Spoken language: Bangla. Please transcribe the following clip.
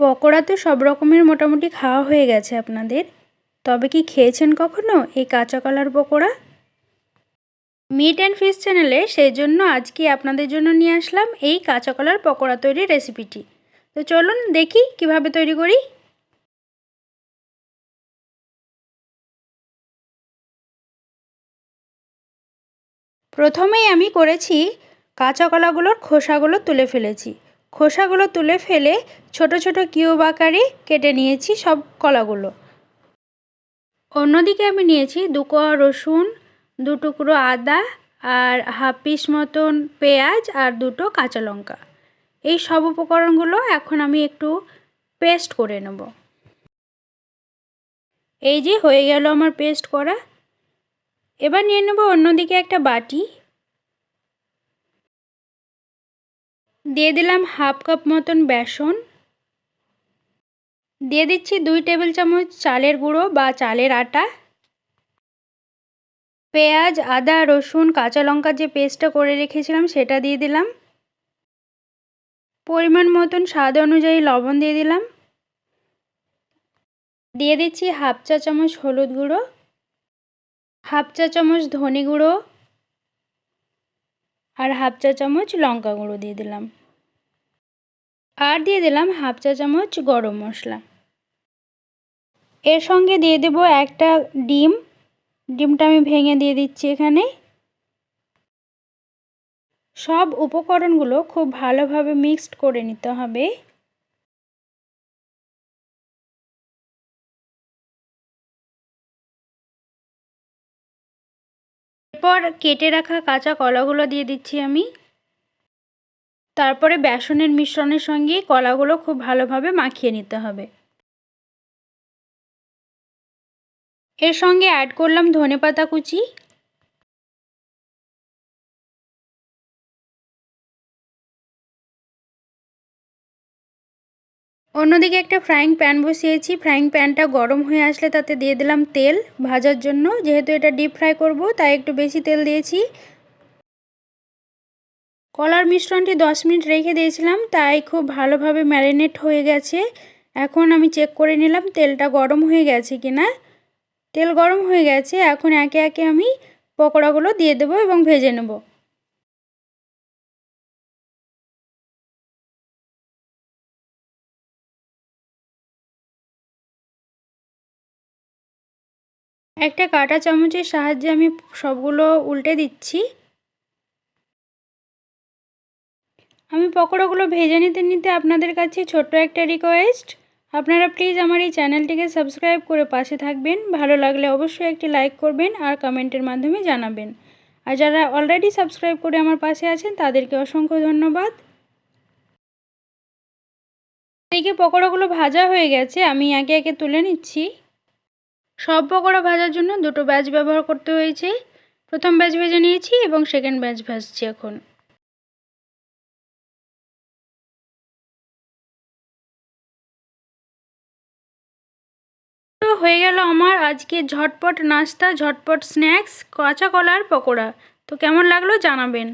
পকোড়া তো সব রকমের মোটামুটি খাওয়া হয়ে গেছে আপনাদের, তবে কি খেয়েছেন কখনো এই কাঁচা কলার পকোড়া? মিট অ্যান্ড ফিশ চ্যানেলে সেই জন্য আজকে আপনাদের জন্য নিয়ে আসলাম এই কাঁচা কলার পকোড়া তৈরির রেসিপিটি। তো চলুন দেখি কিভাবে তৈরি করি। প্রথমেই আমি করেছি কাঁচা কলাগুলোর খোসাগুলো তুলে ফেলেছি। খোসাগুলো তুলে ফেলে ছোট ছোট কিউব আকারে কেটে নিয়েছি সব কলাগুলো। অন্যদিকে আমি নিয়েছি 2 কোয়া রসুন, 2 টুকরো আদা আর হাফ পিস মতন পেঁয়াজ আর 2টো কাঁচা লঙ্কা। এই সব উপকরণগুলো এখন আমি একটু পেস্ট করে নেব। এই যে হয়ে গেল আমার পেস্ট করা। এবার নিয়ে নেব অন্যদিকে একটা বাটি। দিয়ে দিলাম হাফ কাপ মতন বেসন। দিয়ে দিচ্ছি 2 টেবিল চামচ চালের গুঁড়ো বা চালের আটা। পেঁয়াজ, আদা, রসুন, কাঁচা লঙ্কার যে পেস্টটা করে রেখেছিলাম সেটা দিয়ে দিলাম। পরিমাণ মতন স্বাদ অনুযায়ী লবণ দিয়ে দিলাম। দিয়ে দিচ্ছি হাফ চা চামচ হলুদ গুঁড়ো, হাফ চা চামচ ধনে গুঁড়ো আর হাফ চা চামচ লঙ্কা গুঁড়ো দিয়ে দিলাম। আর দিয়ে দিলাম হাফ চা চামচ গরম মশলা। এর সঙ্গে দিয়ে দেব একটা ডিম। ডিমটা আমি ভেঙে দিয়ে দিচ্ছি এখানে। সব উপকরণগুলো খুব ভালোভাবে মিক্সড করে নিতে হবে। এরপর কেটে রাখা কাঁচা কলাগুলো দিয়ে দিচ্ছি আমি। তারপরে বেসনের মিশ্রণের সঙ্গে কলাগুলো খুব ভালোভাবে মাখিয়ে নিতে হবে। এর সঙ্গে অ্যাড করলাম ধনেপাতা কুচি। অন্যদিকে একটা ফ্রাইং প্যান বসিয়েছি। ফ্রাইং প্যানটা গরম হয়ে আসলে তাতে দিয়ে দিলাম তেল ভাজার জন্য। যেহেতু এটা ডিপ ফ্রাই করব তাই একটু বেশি তেল দিয়েছি। কলার মিশ্রণটি 10 মিনিট রেখে দিয়েছিলাম, তাই খুব ভালোভাবে ম্যারিনেট হয়ে গেছে। এখন আমি চেক করে নিলাম তেলটা গরম হয়ে গেছে কিনা। তেল গরম হয়ে গেছে। এখন একে একে আমি পকোড়াগুলো দিয়ে দেবো এবং ভেজে নেব। একটা কাঁটা চামচের সাহায্যে আমি সবগুলো উল্টে দিচ্ছি। আমি পকোড়াগুলো ভেজে নিতে নিতে আপনাদের কাছে ছোট্ট একটা রিকোয়েস্ট, আপনারা প্লিজ আমার এই চ্যানেলটিকে সাবস্ক্রাইব করে পাশে থাকবেন। ভালো লাগলে অবশ্যই একটি লাইক করবেন আর কমেন্টের মাধ্যমে জানাবেন। আর যারা অলরেডি সাবস্ক্রাইব করে আমার পাশে আছেন তাদেরকে অসংখ্য ধন্যবাদ। এদিকে পকোড়াগুলো ভাজা হয়ে গেছে, আমি একে একে তুলে নিচ্ছি। সব পকোড়া ভাজার জন্য 2টো ব্যাচ ব্যবহার করতে হয়েছে। প্রথম ব্যাচ ভেজে নিয়েছি এবং সেকেন্ড ব্যাচ ভাজছি এখন। তো হয়ে গেল আমার আজকে ঝটপট নাস্তা, ঝটপট স্ন্যাক্স কাঁচা কলার পকোড়া। তো কেমন লাগলো জানাবেন।